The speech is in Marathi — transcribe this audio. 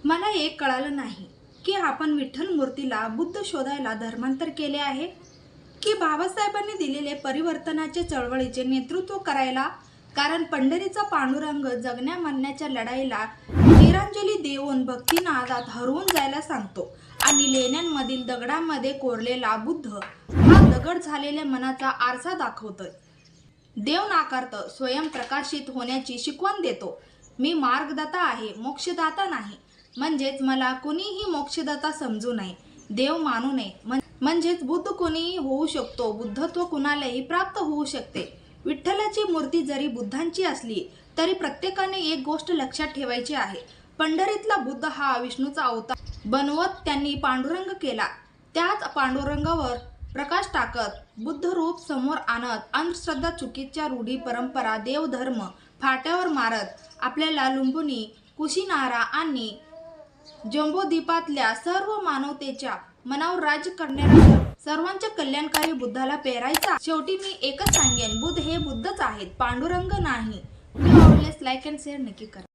मला एक कळालं नाही की आपण विठ्ठल मूर्तीला बुद्ध शोधायला धर्मांतर केले आहे की बाबासाहेबांनी दिलेले परिवर्तनाचे चळवळीचे नेतृत्व करायला. कारण पंढरीचा पांडुरंग जगण्या मरण्याच्या लढाईला निरांजली देऊन भक्तिनादात हरवून जायला सांगतो आणि लेण्यांमधील दगडांमध्ये कोरलेला बुद्ध हा दगड झालेल्या मनाचा आरसा दाखवतोय. देव नाकारत स्वयंप्रकाशित होण्याची शिकवण देतो. मी मार्गदाता आहे, मोक्षदाता नाही. म्हणजेच मला कुणीही मोक्षदाता समजू नये, देव मानू नये. म्हणजेच बुद्ध कुणीही होऊ शकतो, बुद्धत्व कुणालाही प्राप्त होऊ शकते. विठ्ठलाची मूर्ती जरी बुद्धांची असली तरी प्रत्येकाने एक गोष्ट लक्षात ठेवायची आहे. पंढरीतला बुद्ध हा विष्णूचा अवतार बनवत त्यांनी पांडुरंग केला. त्याच पांडुरंगावर प्रकाश टाकत बुद्ध रूप समोर आणत अंधश्रद्धा, चुकीच्या रूढी, परंपरा, देवधर्म फाट्यावर मारत आपल्याला लुंबुनी, कुशिनारा आणि जंबोद्वीपातल्या सर्व मानवतेच्या मनावर राज्य करणाऱ्या सर्वांच्या कल्याणकारी बुद्धाला पेरायचा. शेवटी मी एकच सांगेन, बुद्ध हे बुद्धच आहेत, पांडुरंग नाही. व्हिडिओ आवडल्यास लाईक अँड शेअर नक्की करा.